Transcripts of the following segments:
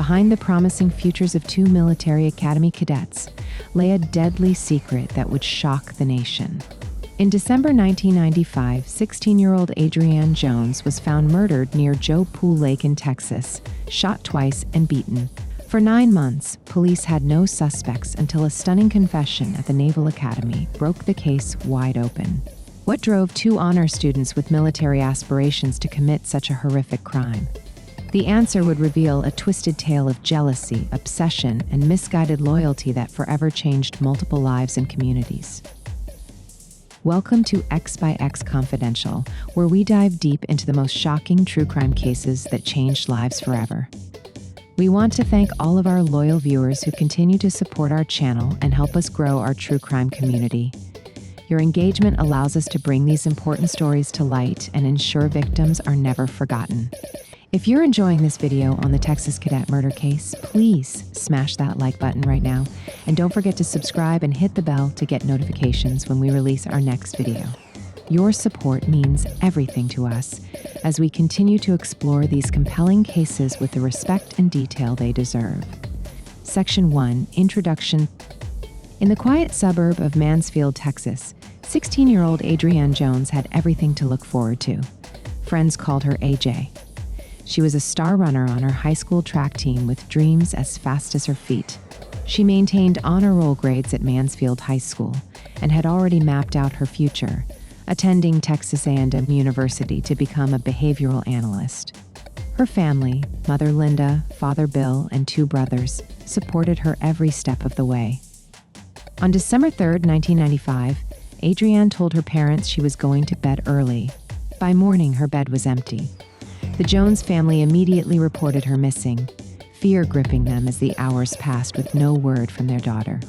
behind the promising futures of two military academy cadets lay a deadly secret that would shock the nation. In December 1995, 16-year-old Adrianne Jones was found murdered near Joe Pool Lake in Texas, shot twice and beaten. For 9 months, police had no suspects until a stunning confession at the Naval Academy broke the case wide open. What drove two honor students with military aspirations to commit such a horrific crime? The answer would reveal a twisted tale of jealousy, obsession, and misguided loyalty that forever changed multiple lives and communities. Welcome to X by X Confidential, where we dive deep into the most shocking true crime cases that changed lives forever. We want to thank all of our loyal viewers who continue to support our channel and help us grow our true crime community. Your engagement allows us to bring these important stories to light and ensure victims are never forgotten. If you're enjoying this video on the Texas Cadet murder case, please smash that like button right now. And don't forget to subscribe and hit the bell to get notifications when we release our next video. Your support means everything to us as we continue to explore these compelling cases with the respect and detail they deserve. Section 1, Introduction. In the quiet suburb of Mansfield, Texas, 16-year-old Adrianne Jones had everything to look forward to. Friends called her AJ. She was a star runner on her high school track team with dreams as fast as her feet. She maintained honor roll grades at Mansfield High School and had already mapped out her future, attending Texas A&M University to become a behavioral analyst. Her family, Mother Linda, Father Bill, and 2 brothers, supported her every step of the way. On December 3, 1995, Adrianne told her parents she was going to bed early. By morning, her bed was empty. The Jones family immediately reported her missing, fear gripping them as the hours passed with no word from their daughter.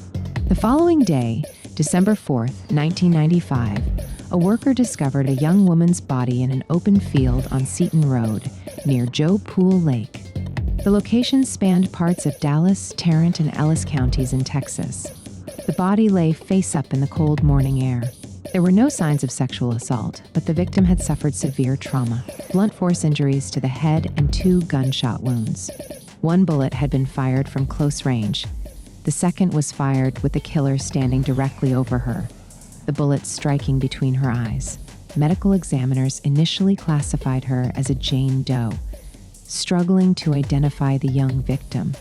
The following day, December 4, 1995, a worker discovered a young woman's body in an open field on Seton Road, near Joe Pool Lake. The location spanned parts of Dallas, Tarrant, and Ellis counties in Texas. The body lay face up in the cold morning air. There were no signs of sexual assault, but the victim had suffered severe trauma, blunt force injuries to the head and 2 gunshot wounds. 1 bullet had been fired from close range. The second was fired with the killer standing directly over her, the bullet striking between her eyes. Medical examiners initially classified her as a Jane Doe, struggling to identify the young victim.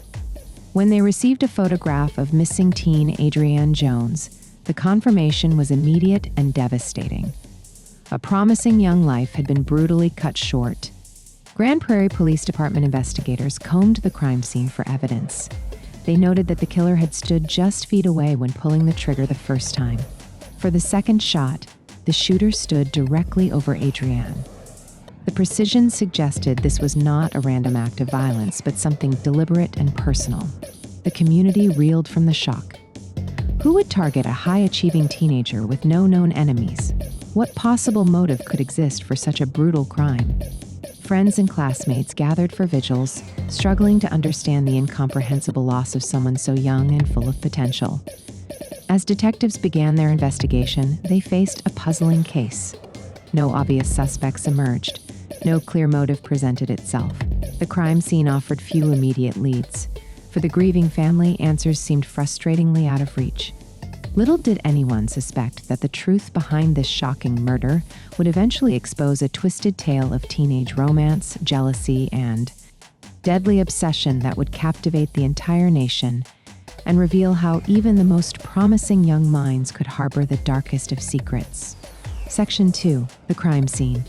When they received a photograph of missing teen Adrianne Jones, the confirmation was immediate and devastating. A promising young life had been brutally cut short. Grand Prairie Police Department investigators combed the crime scene for evidence. They noted that the killer had stood just feet away when pulling the trigger the first time. For the second shot, the shooter stood directly over Adrianne. The precision suggested this was not a random act of violence, but something deliberate and personal. The community reeled from the shock. Who would target a high-achieving teenager with no known enemies? What possible motive could exist for such a brutal crime? Friends and classmates gathered for vigils, struggling to understand the incomprehensible loss of someone so young and full of potential. As detectives began their investigation, they faced a puzzling case. No obvious suspects emerged. No clear motive presented itself. The crime scene offered few immediate leads. For the grieving family, answers seemed frustratingly out of reach. Little did anyone suspect that the truth behind this shocking murder would eventually expose a twisted tale of teenage romance, jealousy, and deadly obsession that would captivate the entire nation and reveal how even the most promising young minds could harbor the darkest of secrets. Section 2, the crime scene.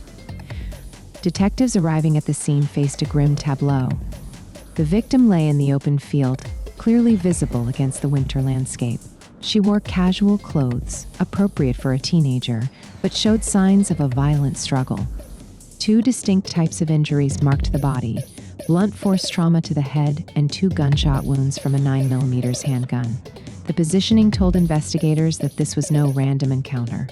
Detectives arriving at the scene faced a grim tableau. The victim lay in the open field, clearly visible against the winter landscape. She wore casual clothes, appropriate for a teenager, but showed signs of a violent struggle. 2 distinct types of injuries marked the body: blunt force trauma to the head and 2 gunshot wounds from a 9mm handgun. The positioning told investigators that this was no random encounter.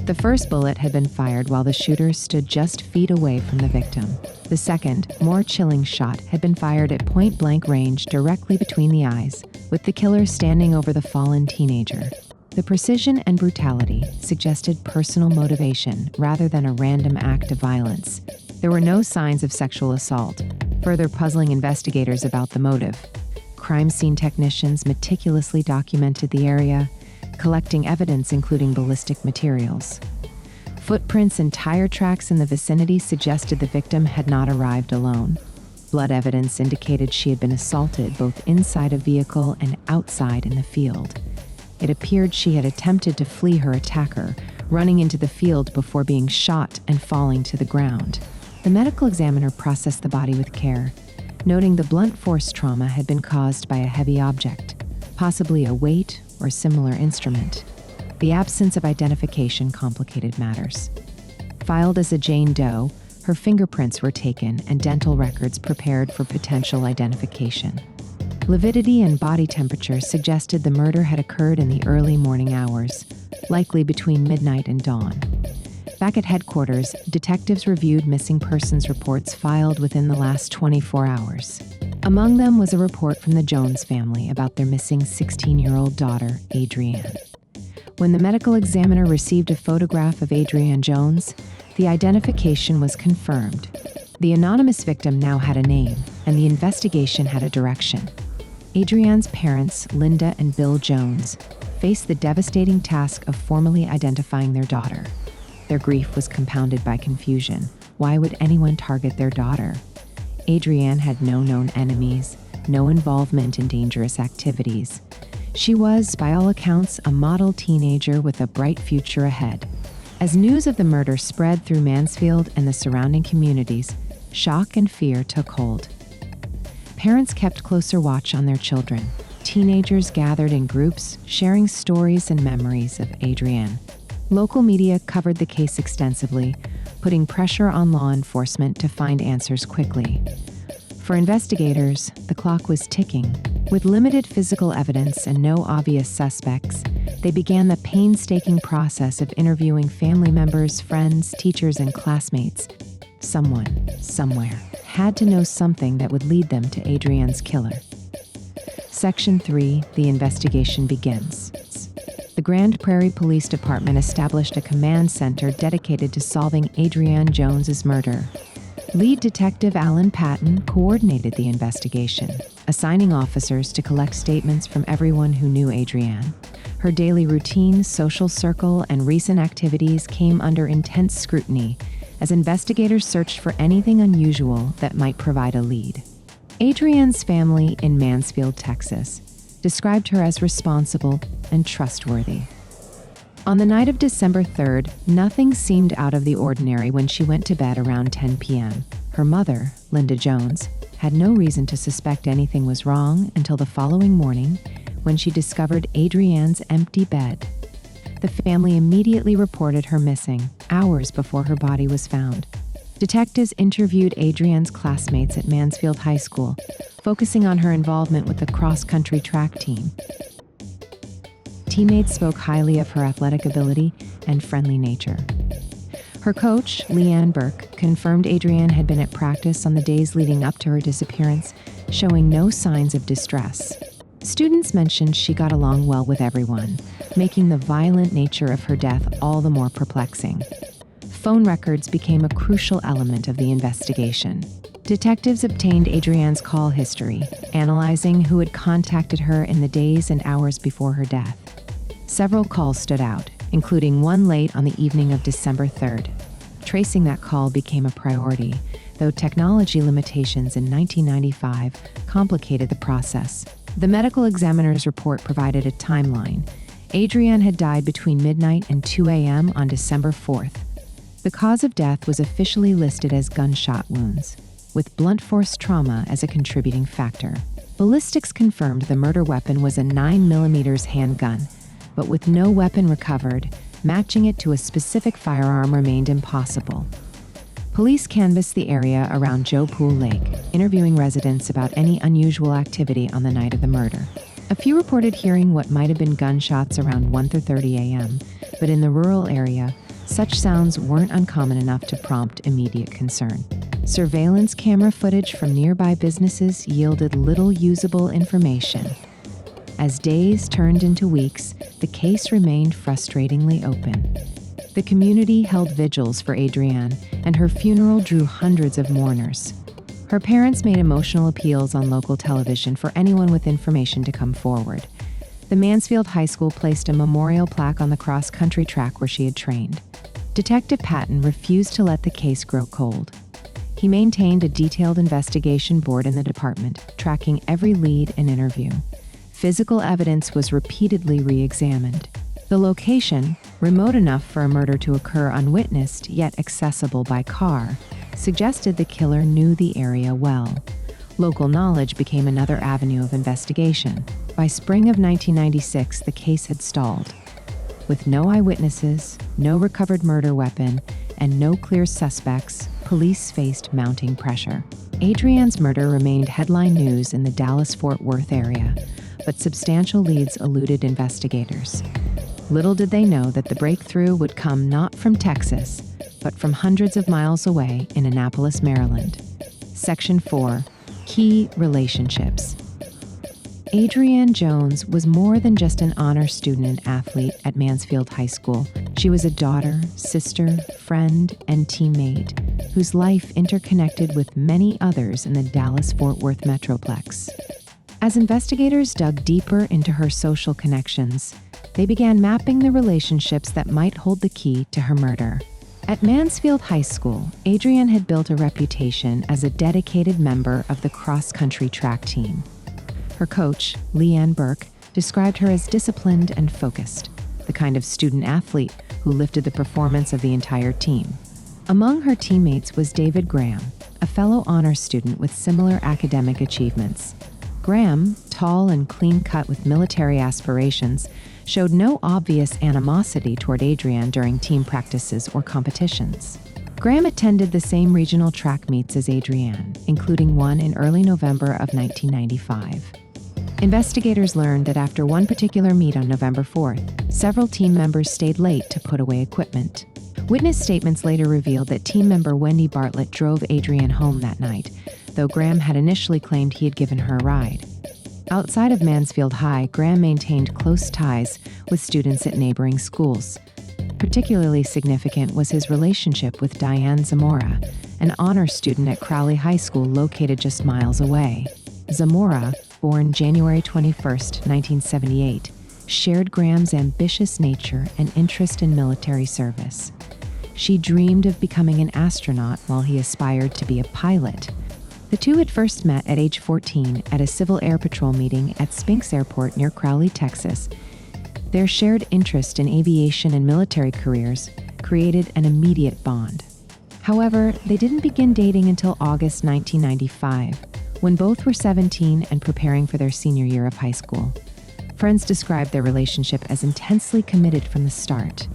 The first bullet had been fired while the shooter stood just feet away from the victim. The second, more chilling shot had been fired at point-blank range directly between the eyes, with the killer standing over the fallen teenager. The precision and brutality suggested personal motivation rather than a random act of violence. There were no signs of sexual assault, further puzzling investigators about the motive. Crime scene technicians meticulously documented the area, collecting evidence including ballistic materials. Footprints and tire tracks in the vicinity suggested the victim had not arrived alone. Blood evidence indicated she had been assaulted both inside a vehicle and outside in the field. It appeared she had attempted to flee her attacker, running into the field before being shot and falling to the ground. The medical examiner processed the body with care, noting the blunt force trauma had been caused by a heavy object, possibly a weight or similar instrument. The absence of identification complicated matters. Filed as a Jane Doe, her fingerprints were taken and dental records prepared for potential identification. Lividity and body temperature suggested the murder had occurred in the early morning hours, likely between midnight and dawn. Back at headquarters, detectives reviewed missing persons reports filed within the last 24 hours. Among them was a report from the Jones family about their missing 16-year-old daughter, Adrianne. When the medical examiner received a photograph of Adrianne Jones, the identification was confirmed. The anonymous victim now had a name, and the investigation had a direction. Adrianne's parents, Linda and Bill Jones, faced the devastating task of formally identifying their daughter. Their grief was compounded by confusion. Why would anyone target their daughter? Adrianne had no known enemies, no involvement in dangerous activities. She was, by all accounts, a model teenager with a bright future ahead. As news of the murder spread through Mansfield and the surrounding communities, shock and fear took hold. Parents kept closer watch on their children. Teenagers gathered in groups, sharing stories and memories of Adrianne. Local media covered the case extensively, putting pressure on law enforcement to find answers quickly. For investigators, the clock was ticking. With limited physical evidence and no obvious suspects, they began the painstaking process of interviewing family members, friends, teachers, and classmates. Someone, somewhere, had to know something that would lead them to Adrianne's killer. Section 3, the investigation begins. The Grand Prairie Police Department established a command center dedicated to solving Adrianne Jones's murder. Lead Detective Alan Patton coordinated the investigation, assigning officers to collect statements from everyone who knew Adrianne. Her daily routine, social circle, and recent activities came under intense scrutiny as investigators searched for anything unusual that might provide a lead. Adrianne's family in Mansfield, Texas, described her as responsible and trustworthy. On the night of December 3rd, nothing seemed out of the ordinary when she went to bed around 10 p.m. Her mother, Linda Jones, had no reason to suspect anything was wrong until the following morning when she discovered Adrianne's empty bed. The family immediately reported her missing, hours before her body was found. Detectives interviewed Adrianne's classmates at Mansfield High School, focusing on her involvement with the cross-country track team. Teammates spoke highly of her athletic ability and friendly nature. Her coach, Leanne Burke, confirmed Adrianne had been at practice on the days leading up to her disappearance, showing no signs of distress. Students mentioned she got along well with everyone, making the violent nature of her death all the more perplexing. Phone records became a crucial element of the investigation. Detectives obtained Adrianne's call history, analyzing who had contacted her in the days and hours before her death. Several calls stood out, including one late on the evening of December 3rd. Tracing that call became a priority, though technology limitations in 1995 complicated the process. The medical examiner's report provided a timeline. Adrianne had died between midnight and 2 a.m. on December 4th. The cause of death was officially listed as gunshot wounds, with blunt force trauma as a contributing factor. Ballistics confirmed the murder weapon was a 9mm handgun, but with no weapon recovered, matching it to a specific firearm remained impossible. Police canvassed the area around Joe Pool Lake, interviewing residents about any unusual activity on the night of the murder. A few reported hearing what might have been gunshots around 1:30 a.m., but in the rural area, such sounds weren't uncommon enough to prompt immediate concern. Surveillance camera footage from nearby businesses yielded little usable information. As days turned into weeks, the case remained frustratingly open. The community held vigils for Adrianne, and her funeral drew hundreds of mourners. Her parents made emotional appeals on local television for anyone with information to come forward. The Mansfield High School placed a memorial plaque on the cross-country track where she had trained. Detective Patton refused to let the case grow cold. He maintained a detailed investigation board in the department, tracking every lead and interview. Physical evidence was repeatedly re-examined. The location, remote enough for a murder to occur unwitnessed yet accessible by car, suggested the killer knew the area well. Local knowledge became another avenue of investigation. By spring of 1996, the case had stalled. With no eyewitnesses, no recovered murder weapon, and no clear suspects, police faced mounting pressure. Adrianne's murder remained headline news in the Dallas-Fort Worth area, but substantial leads eluded investigators. Little did they know that the breakthrough would come not from Texas, but from hundreds of miles away in Annapolis, Maryland. Section 4. Key Relationships. Adrianne Jones was more than just an honor student and athlete at Mansfield High School. She was a daughter, sister, friend, and teammate whose life interconnected with many others in the Dallas-Fort Worth metroplex. As investigators dug deeper into her social connections, they began mapping the relationships that might hold the key to her murder. At Mansfield High School, Adrianne had built a reputation as a dedicated member of the cross-country track team. Her coach, Leanne Burke, described her as disciplined and focused, the kind of student-athlete who lifted the performance of the entire team. Among her teammates was David Graham, a fellow honors student with similar academic achievements. Graham, tall and clean-cut with military aspirations, showed no obvious animosity toward Adrianne during team practices or competitions. Graham attended the same regional track meets as Adrianne, including one in early November of 1995. Investigators learned that after one particular meet on November 4th, several team members stayed late to put away equipment. Witness statements later revealed that team member Wendy Bartlett drove Adrianne home that night, though Graham had initially claimed he had given her a ride. Outside of Mansfield High, Graham maintained close ties with students at neighboring schools. Particularly significant was his relationship with Diane Zamora, an honor student at Crowley High School located just miles away. Zamora, born January 21, 1978, shared Graham's ambitious nature and interest in military service. She dreamed of becoming an astronaut while he aspired to be a pilot. The two had first met at age 14 at a Civil Air Patrol meeting at Spinks Airport near Crowley, Texas. Their shared interest in aviation and military careers created an immediate bond. However, they didn't begin dating until August 1995, when both were 17 and preparing for their senior year of high school. Friends described their relationship as intensely committed from the start.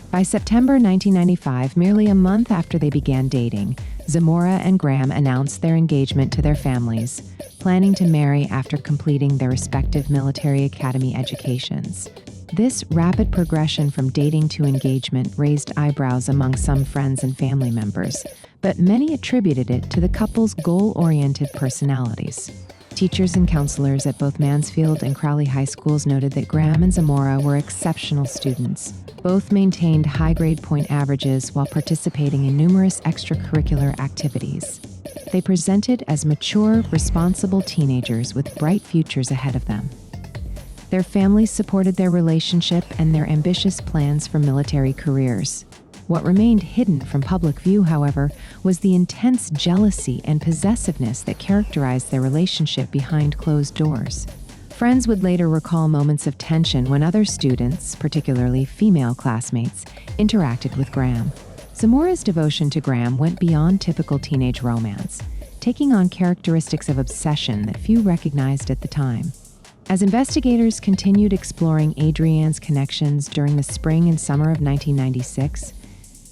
By September 1995, merely a month after they began dating, Zamora and Graham announced their engagement to their families, planning to marry after completing their respective military academy educations. This rapid progression from dating to engagement raised eyebrows among some friends and family members, but many attributed it to the couple's goal-oriented personalities. Teachers and counselors at both Mansfield and Crowley High Schools noted that Graham and Zamora were exceptional students. Both maintained high grade point averages while participating in numerous extracurricular activities. They presented as mature, responsible teenagers with bright futures ahead of them. Their families supported their relationship and their ambitious plans for military careers. What remained hidden from public view, however, was the intense jealousy and possessiveness that characterized their relationship behind closed doors. Friends would later recall moments of tension when other students, particularly female classmates, interacted with Graham. Zamora's devotion to Graham went beyond typical teenage romance, taking on characteristics of obsession that few recognized at the time. As investigators continued exploring Adrianne's connections during the spring and summer of 1996,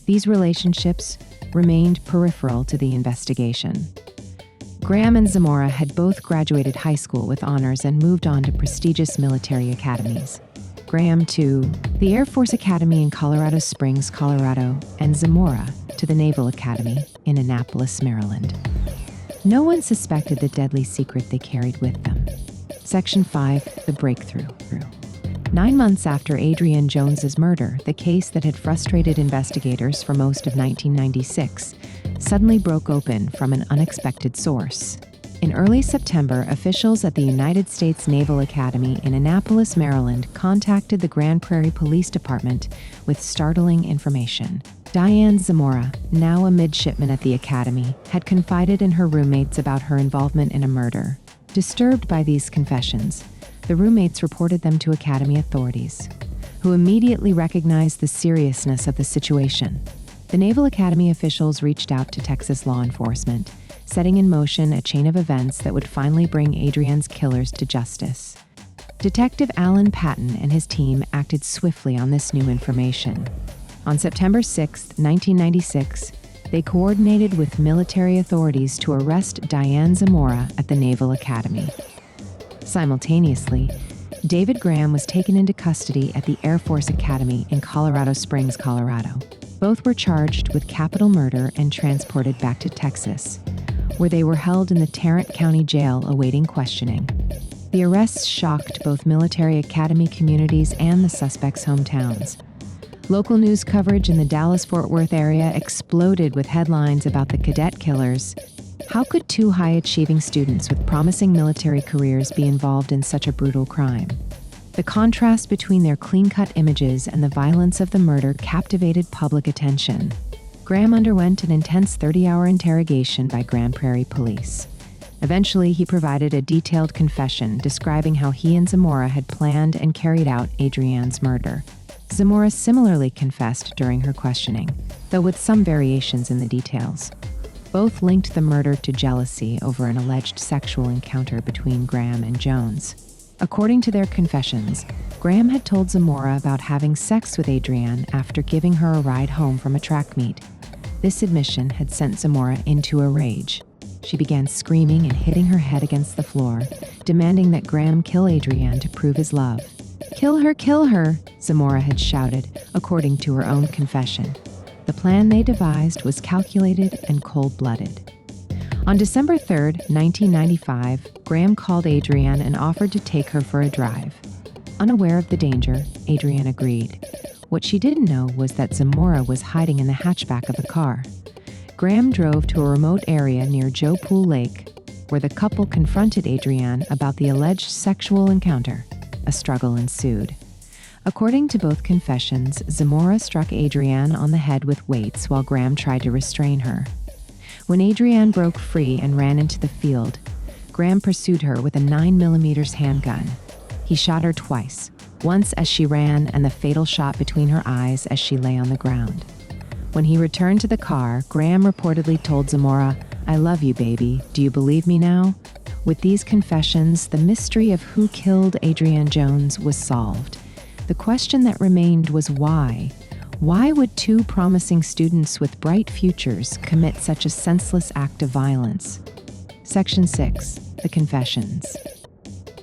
these relationships remained peripheral to the investigation. Graham and Zamora had both graduated high school with honors and moved on to prestigious military academies. Graham to the Air Force Academy in Colorado Springs, Colorado, and Zamora to the Naval Academy in Annapolis, Maryland. No one suspected the deadly secret they carried with them. Section 5, The Breakthrough. 9 months after Adrianne Jones's murder, the case that had frustrated investigators for most of 1996 suddenly broke open from an unexpected source. In early September, officials at the United States Naval Academy in Annapolis, Maryland, contacted the Grand Prairie Police Department with startling information. Diane Zamora, now a midshipman at the academy, had confided in her roommates about her involvement in a murder. Disturbed by these confessions, the roommates reported them to academy authorities, who immediately recognized the seriousness of the situation. The Naval Academy officials reached out to Texas law enforcement, setting in motion a chain of events that would finally bring Adrianne's killers to justice. Detective Alan Patton and his team acted swiftly on this new information. On September 6, 1996, they coordinated with military authorities to arrest Diane Zamora at the Naval Academy. Simultaneously, David Graham was taken into custody at the Air Force Academy in Colorado Springs, Colorado. Both were charged with capital murder and transported back to Texas, where they were held in the Tarrant County Jail awaiting questioning. The arrests shocked both military academy communities and the suspects' hometowns. Local news coverage in the Dallas-Fort Worth area exploded with headlines about the cadet killers. How could two high-achieving students with promising military careers be involved in such a brutal crime? The contrast between their clean-cut images and the violence of the murder captivated public attention. Graham underwent an intense 30-hour interrogation by Grand Prairie Police. Eventually, he provided a detailed confession describing how he and Zamora had planned and carried out Adrianne's murder. Zamora similarly confessed during her questioning, though with some variations in the details. Both linked the murder to jealousy over an alleged sexual encounter between Graham and Jones. According to their confessions, Graham had told Zamora about having sex with Adrianne after giving her a ride home from a track meet. This admission had sent Zamora into a rage. She began screaming and hitting her head against the floor, demanding that Graham kill Adrianne to prove his love. Kill her, Zamora had shouted, according to her own confession. The plan they devised was calculated and cold-blooded. On December 3, 1995, Graham called Adrianne and offered to take her for a drive. Unaware of the danger, Adrianne agreed. What she didn't know was that Zamora was hiding in the hatchback of the car. Graham drove to a remote area near Joe Pool Lake, where the couple confronted Adrianne about the alleged sexual encounter. A struggle ensued. According to both confessions, Zamora struck Adrianne on the head with weights while Graham tried to restrain her. When Adrianne broke free and ran into the field, Graham pursued her with a 9mm handgun. He shot her twice, once as she ran and the fatal shot between her eyes as she lay on the ground. When he returned to the car, Graham reportedly told Zamora, "I love you, baby. Do you believe me now?" With these confessions, the mystery of who killed Adrianne Jones was solved. The question that remained was why? Why would two promising students with bright futures commit such a senseless act of violence? Section 6. The Confessions.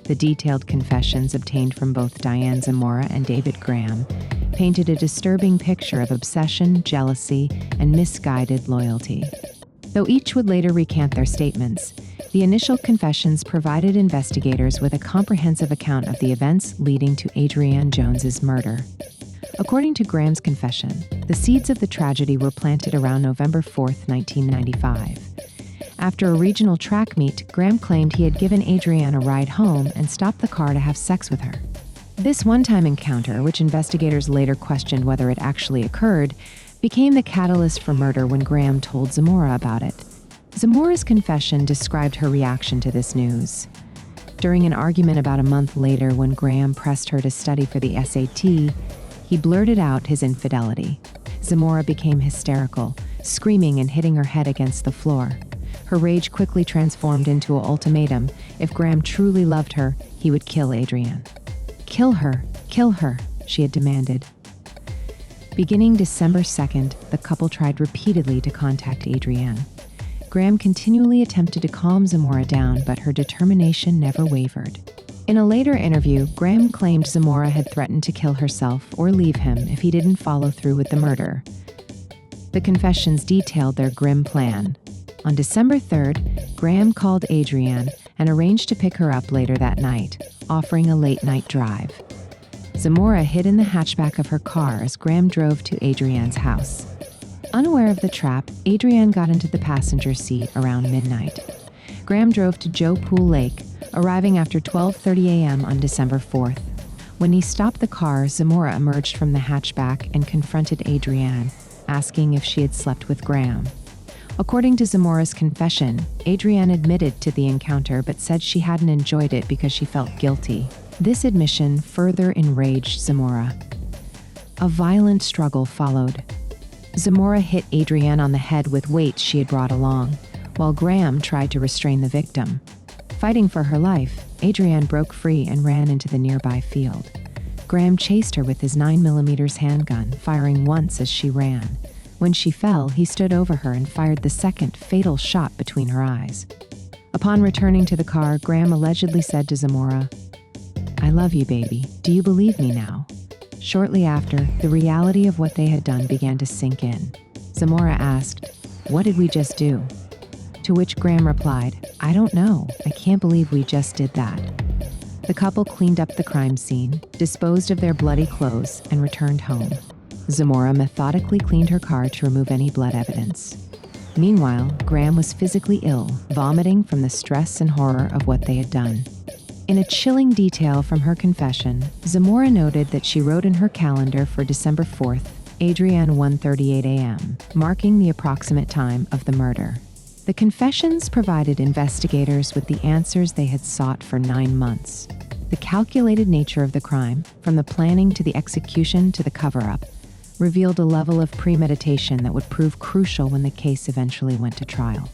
The detailed confessions obtained from both Diane Zamora and David Graham painted a disturbing picture of obsession, jealousy, and misguided loyalty. Though each would later recant their statements, the initial confessions provided investigators with a comprehensive account of the events leading to Adrianne Jones's murder. According to Graham's confession, the seeds of the tragedy were planted around November 4, 1995. After a regional track meet, Graham claimed he had given Adrianne a ride home and stopped the car to have sex with her. This one-time encounter, which investigators later questioned whether it actually occurred, became the catalyst for murder when Graham told Zamora about it. Zamora's confession described her reaction to this news. During an argument about a month later when Graham pressed her to study for the SAT, he blurted out his infidelity. Zamora became hysterical, screaming and hitting her head against the floor. Her rage quickly transformed into an ultimatum. If Graham truly loved her, he would kill Adrianne. Kill her, she had demanded. Beginning December 2nd, the couple tried repeatedly to contact Adrianne. Graham continually attempted to calm Zamora down, but her determination never wavered. In a later interview, Graham claimed Zamora had threatened to kill herself or leave him if he didn't follow through with the murder. The confessions detailed their grim plan. On December 3rd, Graham called Adrianne and arranged to pick her up later that night, offering a late-night drive. Zamora hid in the hatchback of her car as Graham drove to Adrianne's house. Unaware of the trap, Adrianne got into the passenger seat around midnight. Graham drove to Joe Pool Lake, arriving after 12:30 a.m. on December 4th. When he stopped the car, Zamora emerged from the hatchback and confronted Adrianne, asking if she had slept with Graham. According to Zamora's confession, Adrianne admitted to the encounter but said she hadn't enjoyed it because she felt guilty. This admission further enraged Zamora. A violent struggle followed. Zamora hit Adrianne on the head with weights she had brought along, while Graham tried to restrain the victim. Fighting for her life, Adrianne broke free and ran into the nearby field. Graham chased her with his 9mm handgun, firing once as she ran. When she fell, he stood over her and fired the second fatal shot between her eyes. Upon returning to the car, Graham allegedly said to Zamora, "I love you, baby. Do you believe me now?" Shortly after, the reality of what they had done began to sink in. Zamora asked, "What did we just do?" To which Graham replied, "I don't know. I can't believe we just did that." The couple cleaned up the crime scene, disposed of their bloody clothes, and returned home. Zamora methodically cleaned her car to remove any blood evidence. Meanwhile, Graham was physically ill, vomiting from the stress and horror of what they had done. In a chilling detail from her confession, Zamora noted that she wrote in her calendar for December 4th, Adrianne 1:38 a.m., marking the approximate time of the murder. The confessions provided investigators with the answers they had sought for 9 months. The calculated nature of the crime, from the planning to the execution to the cover-up, revealed a level of premeditation that would prove crucial when the case eventually went to trial.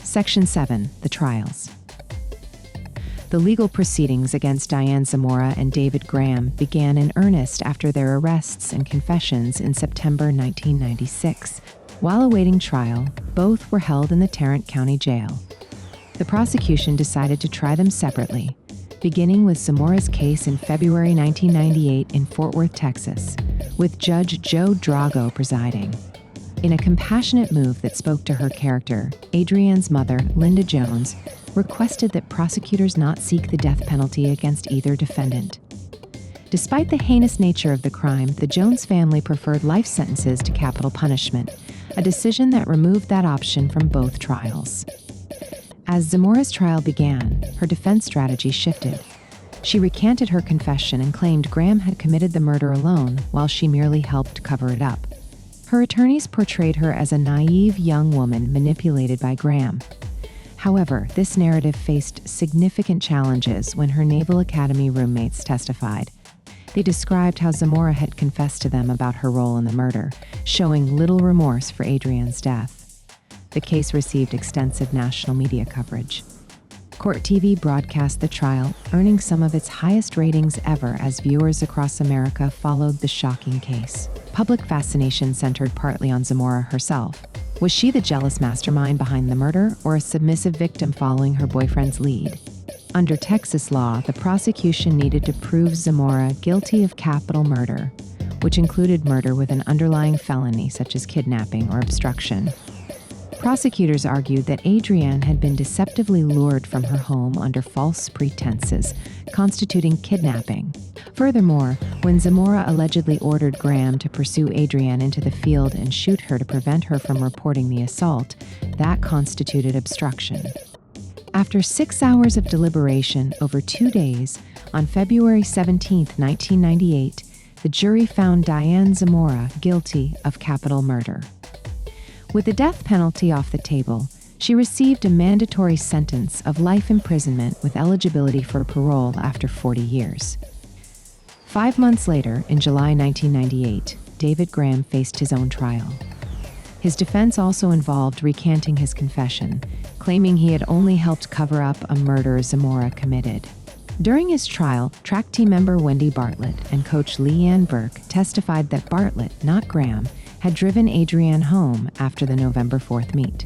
Section 7. The Trials. The legal proceedings against Diane Zamora and David Graham began in earnest after their arrests and confessions in September 1996. While awaiting trial, both were held in the Tarrant County Jail. The prosecution decided to try them separately, beginning with Zamora's case in February 1998 in Fort Worth, Texas, with Judge Joe Drago presiding. In a compassionate move that spoke to her character, Adrianne's mother, Linda Jones, requested that prosecutors not seek the death penalty against either defendant. Despite the heinous nature of the crime, the Jones family preferred life sentences to capital punishment, a decision that removed that option from both trials. As Zamora's trial began, her defense strategy shifted. She recanted her confession and claimed Graham had committed the murder alone while she merely helped cover it up. Her attorneys portrayed her as a naive young woman manipulated by Graham. However, this narrative faced significant challenges when her Naval Academy roommates testified. They described how Zamora had confessed to them about her role in the murder, showing little remorse for Adrianne's death. The case received extensive national media coverage. Court TV broadcast the trial, earning some of its highest ratings ever as viewers across America followed the shocking case. Public fascination centered partly on Zamora herself. Was she the jealous mastermind behind the murder, or a submissive victim following her boyfriend's lead? Under Texas law, the prosecution needed to prove Zamora guilty of capital murder, which included murder with an underlying felony such as kidnapping or obstruction. Prosecutors argued that Adrianne had been deceptively lured from her home under false pretenses, constituting kidnapping. Furthermore, when Zamora allegedly ordered Graham to pursue Adrianne into the field and shoot her to prevent her from reporting the assault, that constituted obstruction. After 6 hours of deliberation over 2 days, on February 17, 1998, the jury found Diane Zamora guilty of capital murder. With the death penalty off the table, she received a mandatory sentence of life imprisonment with eligibility for parole after 40 years. 5 months later, in July 1998, David Graham faced his own trial. His defense also involved recanting his confession, claiming he had only helped cover up a murder Zamora committed. During his trial, track team member Wendy Bartlett and coach Leanne Burke testified that Bartlett, not Graham, had driven Adrianne home after the November 4th meet.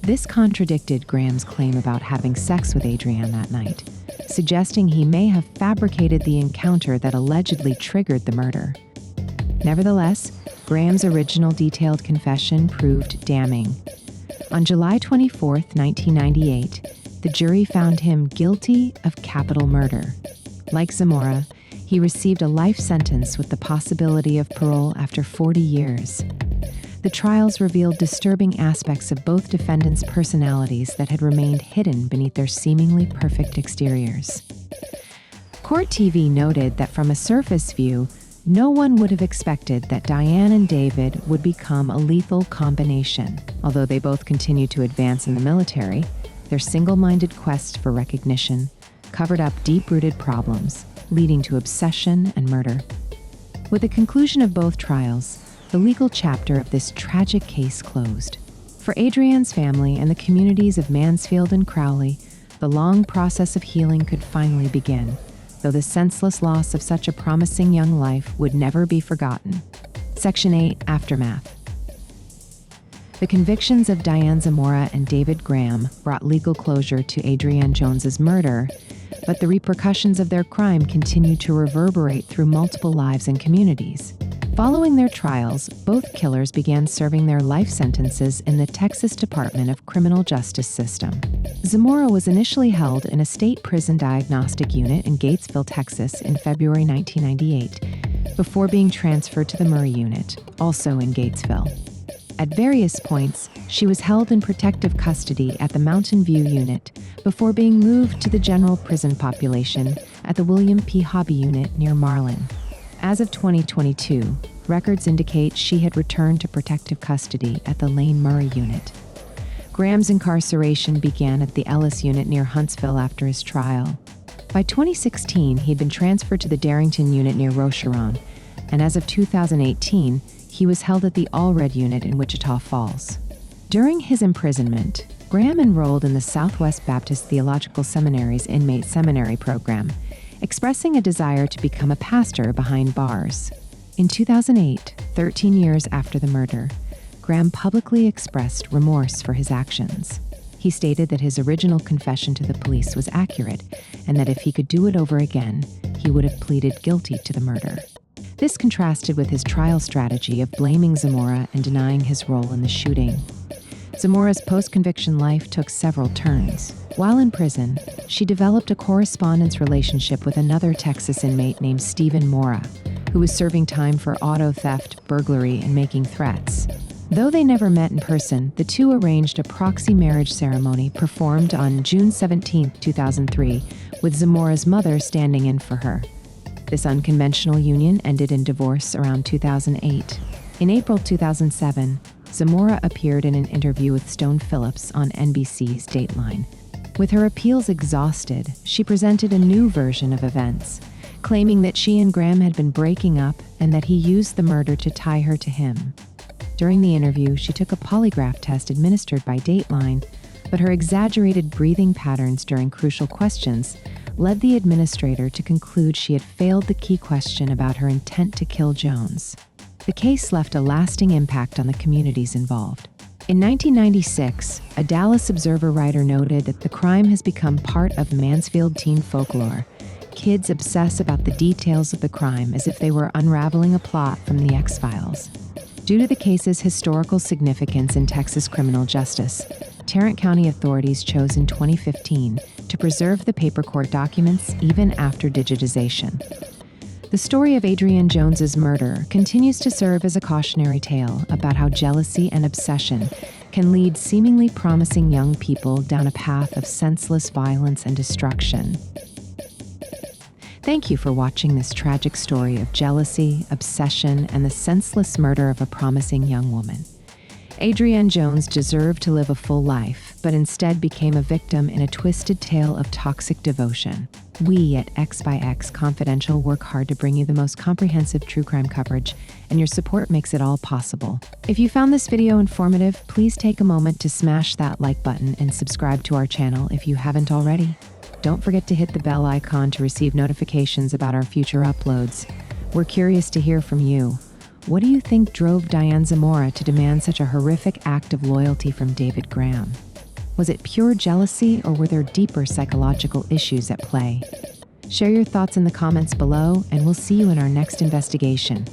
This contradicted Graham's claim about having sex with Adrianne that night, suggesting he may have fabricated the encounter that allegedly triggered the murder. Nevertheless, Graham's original detailed confession proved damning. On July 24, 1998, the jury found him guilty of capital murder. Like Zamora, he He received a life sentence with the possibility of parole after 40 years. The trials revealed disturbing aspects of both defendants' personalities that had remained hidden beneath their seemingly perfect exteriors. Court TV noted that from a surface view, no one would have expected that Diane and David would become a lethal combination. Although they both continued to advance in the military, their single-minded quest for recognition covered up deep-rooted problems, leading to obsession and murder. With the conclusion of both trials, the legal chapter of this tragic case closed. For Adrianne's family and the communities of Mansfield and Crowley, the long process of healing could finally begin, though the senseless loss of such a promising young life would never be forgotten. Section 8, Aftermath. The convictions of Diane Zamora and David Graham brought legal closure to Adrianne Jones's murder, but the repercussions of their crime continued to reverberate through multiple lives and communities. Following their trials, both killers began serving their life sentences in the Texas Department of Criminal Justice System. Zamora was initially held in a state prison diagnostic unit in Gatesville, Texas in February 1998, before being transferred to the Murray unit, also in Gatesville. At various points, she was held in protective custody at the Mountain View unit before being moved to the general prison population at the William P. Hobby unit near Marlin. As of 2022, records indicate she had returned to protective custody at the Lane Murray unit. Graham's incarceration began at the Ellis unit near Huntsville after his trial. By 2016, he'd been transferred to the Darrington unit near Rocheron, and as of 2018, he was held at the Allred unit in Wichita Falls. During his imprisonment, Graham enrolled in the Southwest Baptist Theological Seminary's inmate seminary program, expressing a desire to become a pastor behind bars. In 2008, 13 years after the murder, Graham publicly expressed remorse for his actions. He stated that his original confession to the police was accurate and that if he could do it over again, he would have pleaded guilty to the murder. This contrasted with his trial strategy of blaming Zamora and denying his role in the shooting. Zamora's post-conviction life took several turns. While in prison, she developed a correspondence relationship with another Texas inmate named Stephen Mora, who was serving time for auto theft, burglary, and making threats. Though they never met in person, the two arranged a proxy marriage ceremony performed on June 17, 2003, with Zamora's mother standing in for her. This unconventional union ended in divorce around 2008. In April 2007, Zamora appeared in an interview with Stone Phillips on NBC's Dateline. With her appeals exhausted, she presented a new version of events, claiming that she and Graham had been breaking up and that he used the murder to tie her to him. During the interview, she took a polygraph test administered by Dateline, but her exaggerated breathing patterns during crucial questions led the administrator to conclude she had failed the key question about her intent to kill Jones. The case left a lasting impact on the communities involved. In 1996, a Dallas Observer writer noted that the crime has become part of Mansfield teen folklore. Kids obsess about the details of the crime as if they were unraveling a plot from the X-Files. Due to the case's historical significance in Texas criminal justice, Tarrant County authorities chose in 2015 to preserve the paper court documents even after digitization. The story of Adrianne Jones's murder continues to serve as a cautionary tale about how jealousy and obsession can lead seemingly promising young people down a path of senseless violence and destruction. Thank you for watching this tragic story of jealousy, obsession, and the senseless murder of a promising young woman. Adrianne Jones deserved to live a full life, but instead became a victim in a twisted tale of toxic devotion. We at X by X Confidential work hard to bring you the most comprehensive true crime coverage, and your support makes it all possible. If you found this video informative, please take a moment to smash that like button and subscribe to our channel if you haven't already. Don't forget to hit the bell icon to receive notifications about our future uploads. We're curious to hear from you. What do you think drove Diane Zamora to demand such a horrific act of loyalty from David Graham? Was it pure jealousy, or were there deeper psychological issues at play? Share your thoughts in the comments below, and we'll see you in our next investigation.